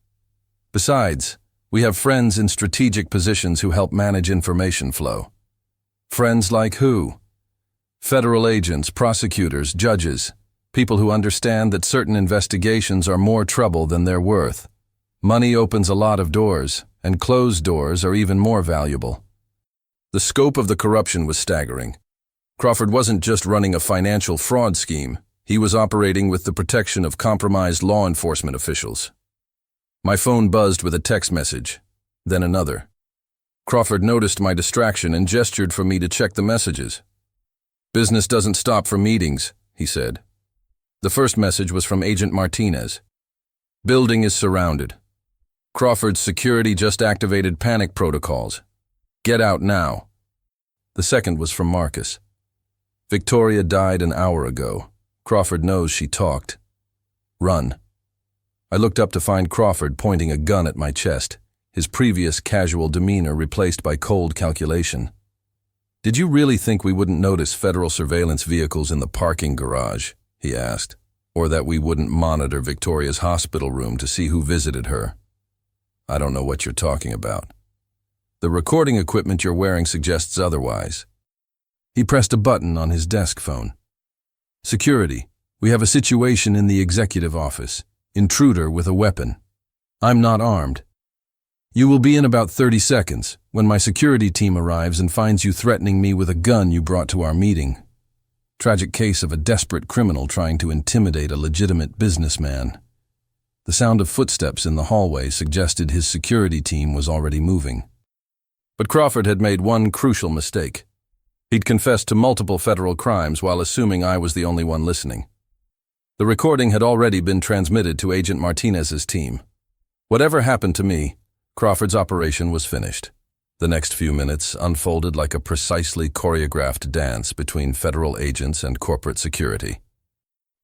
Besides, we have friends in strategic positions who help manage information flow. Friends like who? Federal agents, prosecutors, judges, people who understand that certain investigations are more trouble than they're worth. Money opens a lot of doors, and closed doors are even more valuable. The scope of the corruption was staggering. Crawford wasn't just running a financial fraud scheme, he was operating with the protection of compromised law enforcement officials. My phone buzzed with a text message, then another. Crawford noticed my distraction and gestured for me to check the messages. "Business doesn't stop for meetings," he said. The first message was from Agent Martinez. "Building is surrounded. Crawford's security just activated panic protocols. Get out now." The second was from Marcus. "Victoria died an hour ago. Crawford knows she talked. Run." I looked up to find Crawford pointing a gun at my chest, his previous casual demeanor replaced by cold calculation. "Did you really think we wouldn't notice federal surveillance vehicles in the parking garage?" he asked, "or that we wouldn't monitor Victoria's hospital room to see who visited her?" "I don't know what you're talking about. The recording equipment you're wearing suggests otherwise." He pressed a button on his desk phone. "Security, we have a situation in the executive office. Intruder with a weapon. I'm not armed. You will be in about 30 seconds when my security team arrives and finds you threatening me with a gun you brought to our meeting. Tragic case of a desperate criminal trying to intimidate a legitimate businessman." The sound of footsteps in the hallway suggested his security team was already moving. But Crawford had made one crucial mistake. He'd confessed to multiple federal crimes while assuming I was the only one listening. The recording had already been transmitted to Agent Martinez's team. Whatever happened to me, Crawford's operation was finished. The next few minutes unfolded like a precisely choreographed dance between federal agents and corporate security.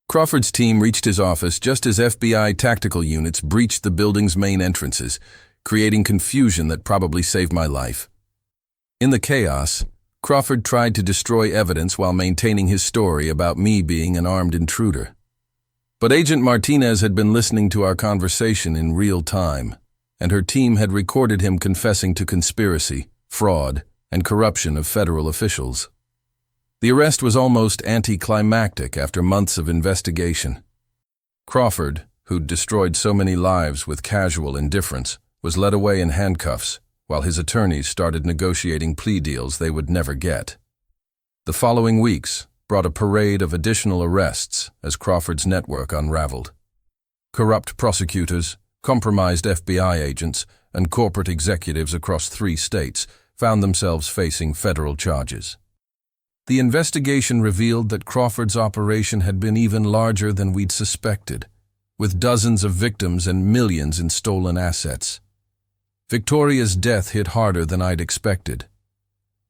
Crawford's team reached his office just as FBI tactical units breached the building's main entrances, creating confusion that probably saved my life. In the chaos, Crawford tried to destroy evidence while maintaining his story about me being an armed intruder. But Agent Martinez had been listening to our conversation in real time, and her team had recorded him confessing to conspiracy, fraud, and corruption of federal officials. The arrest was almost anticlimactic after months of investigation. Crawford, who'd destroyed so many lives with casual indifference, was led away in handcuffs, while his attorneys started negotiating plea deals they would never get. The following weeks brought a parade of additional arrests as Crawford's network unraveled. Corrupt prosecutors, compromised FBI agents, and corporate executives across 3 states found themselves facing federal charges. The investigation revealed that Crawford's operation had been even larger than we'd suspected, with dozens of victims and millions in stolen assets. Victoria's death hit harder than I'd expected.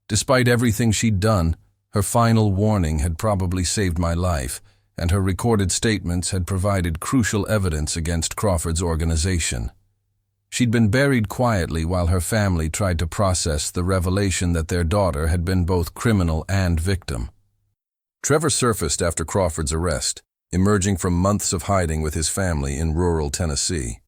Despite everything she'd done, Her final warning had probably saved my life, and her recorded statements had provided crucial evidence against Crawford's organization. She'd been buried quietly while her family tried to process the revelation that their daughter had been both criminal and victim. Trevor surfaced after Crawford's arrest, emerging from months of hiding with his family in rural Tennessee.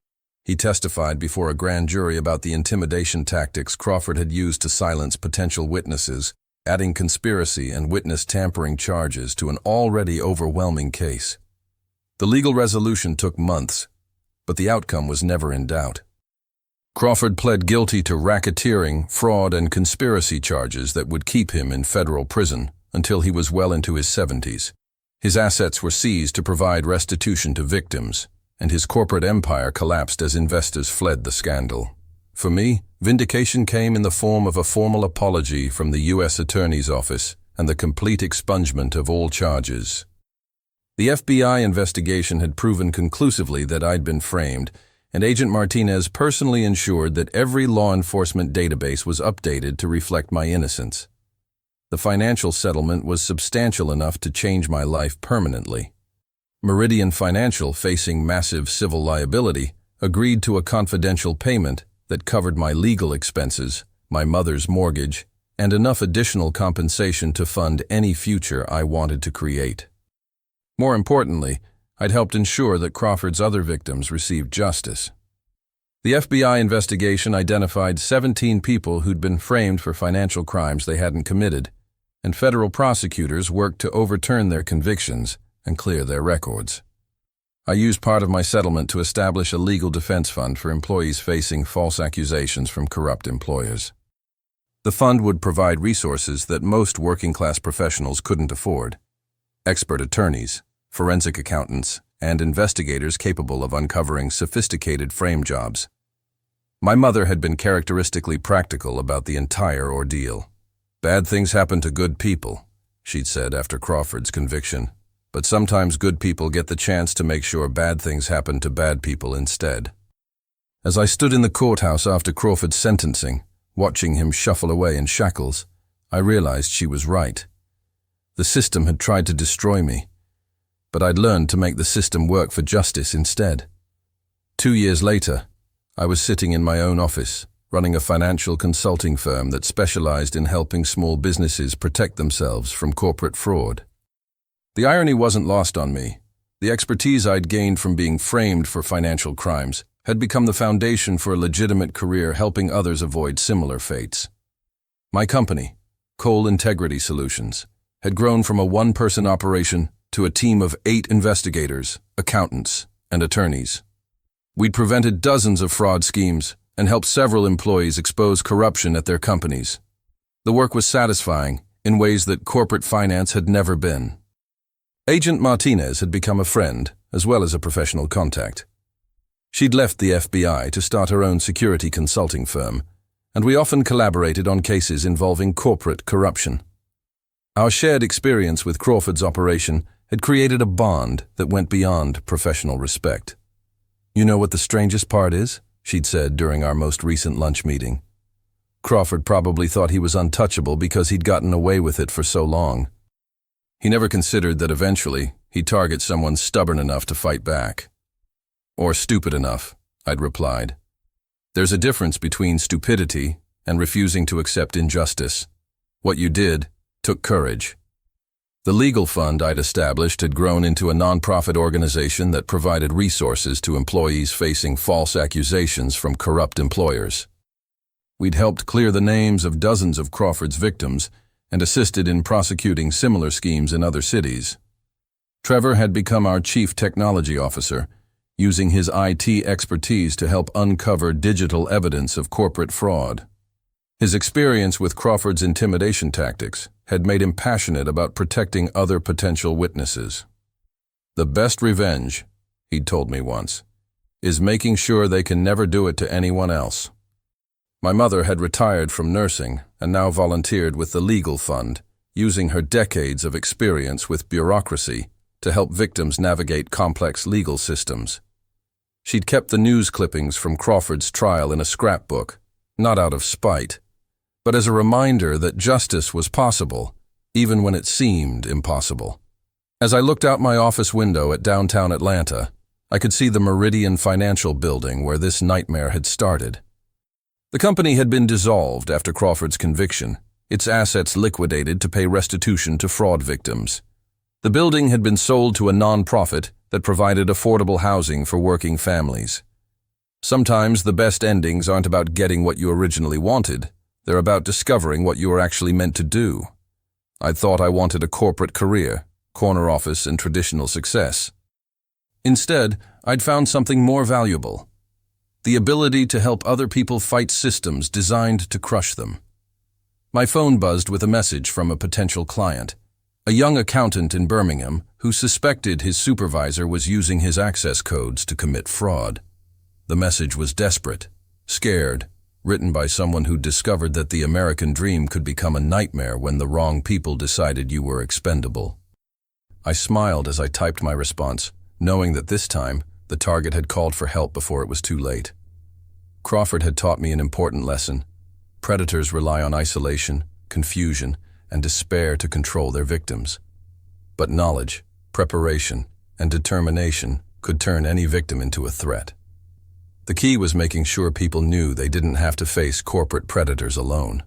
He testified before a grand jury about the intimidation tactics Crawford had used to silence potential witnesses, adding conspiracy and witness tampering charges to an already overwhelming case. The legal resolution took months, but the outcome was never in doubt. Crawford pled guilty to racketeering, fraud, and conspiracy charges that would keep him in federal prison until he was well into his 70s. His assets were seized to provide restitution to victims, and his corporate empire collapsed as investors fled the scandal. For me, vindication came in the form of a formal apology from the U.S. Attorney's Office and the complete expungement of all charges. The FBI investigation had proven conclusively that I'd been framed, and Agent Martinez personally ensured that every law enforcement database was updated to reflect my innocence. The financial settlement was substantial enough to change my life permanently. Meridian Financial, facing massive civil liability, agreed to a confidential payment that covered my legal expenses, my mother's mortgage, and enough additional compensation to fund any future I wanted to create. More importantly, I'd helped ensure that Crawford's other victims received justice. The FBI investigation identified 17 people who'd been framed for financial crimes they hadn't committed, and federal prosecutors worked to overturn their convictions and clear their records. I used part of my settlement to establish a legal defense fund for employees facing false accusations from corrupt employers. The fund would provide resources that most working-class professionals couldn't afford: expert attorneys, forensic accountants, and investigators capable of uncovering sophisticated frame jobs. My mother had been characteristically practical about the entire ordeal. "Bad things happen to good people," she'd said after Crawford's conviction, "but sometimes good people get the chance to make sure bad things happen to bad people instead." As I stood in the courthouse after Crawford's sentencing, watching him shuffle away in shackles, I realized she was right. The system had tried to destroy me, but I'd learned to make the system work for justice instead. 2 years later, I was sitting in my own office, running a financial consulting firm that specialized in helping small businesses protect themselves from corporate fraud. The irony wasn't lost on me. The expertise I'd gained from being framed for financial crimes had become the foundation for a legitimate career helping others avoid similar fates. My company, Coal Integrity Solutions, had grown from a one-person operation to a team of 8 investigators, accountants, and attorneys. We'd prevented dozens of fraud schemes and helped several employees expose corruption at their companies. The work was satisfying in ways that corporate finance had never been. Agent Martinez had become a friend as well as a professional contact. She'd left the FBI to start her own security consulting firm, and we often collaborated on cases involving corporate corruption. Our shared experience with Crawford's operation had created a bond that went beyond professional respect. "You know what the strangest part is?" she'd said during our most recent lunch meeting. "Crawford probably thought he was untouchable because he'd gotten away with it for so long. He never considered that eventually he'd target someone stubborn enough to fight back." "Or stupid enough," I'd replied. "There's a difference between stupidity and refusing to accept injustice. What you did took courage." The legal fund I'd established had grown into a nonprofit organization that provided resources to employees facing false accusations from corrupt employers. We'd helped clear the names of dozens of Crawford's victims and assisted in prosecuting similar schemes in other cities. Trevor had become our chief technology officer, using his IT expertise to help uncover digital evidence of corporate fraud. His experience with Crawford's intimidation tactics had made him passionate about protecting other potential witnesses. "The best revenge," he'd told me once, "is making sure they can never do it to anyone else." My mother had retired from nursing and now volunteered with the legal fund, using her decades of experience with bureaucracy to help victims navigate complex legal systems. She'd kept the news clippings from Crawford's trial in a scrapbook, not out of spite, but as a reminder that justice was possible even when it seemed impossible. As I looked out my office window at downtown Atlanta, I could see the Meridian Financial Building where this nightmare had started. The company had been dissolved after Crawford's conviction, its assets liquidated to pay restitution to fraud victims. The building had been sold to a non-profit that provided affordable housing for working families. Sometimes the best endings aren't about getting what you originally wanted, they're about discovering what you were actually meant to do. I'd thought I wanted a corporate career, corner office, and traditional success. Instead, I'd found something more valuable: the ability to help other people fight systems designed to crush them. My phone buzzed with a message from a potential client, a young accountant in Birmingham who suspected his supervisor was using his access codes to commit fraud. The message was desperate, scared, written by someone who discovered that the American dream could become a nightmare when the wrong people decided you were expendable. I smiled as I typed my response, knowing that this time the target had called for help before it was too late. Crawford had taught me an important lesson. Predators rely on isolation, confusion, and despair to control their victims. But knowledge, preparation, and determination could turn any victim into a threat. The key was making sure people knew they didn't have to face corporate predators alone.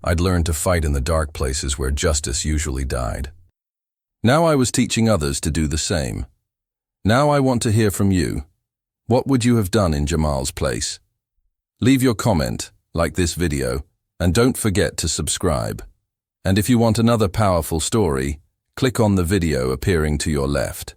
I'd learned to fight in the dark places where justice usually died. Now I was teaching others to do the same. Now I want to hear from you. What would you have done in Jamal's place? Leave your comment, like this video, and don't forget to subscribe. And if you want another powerful story, click on the video appearing to your left.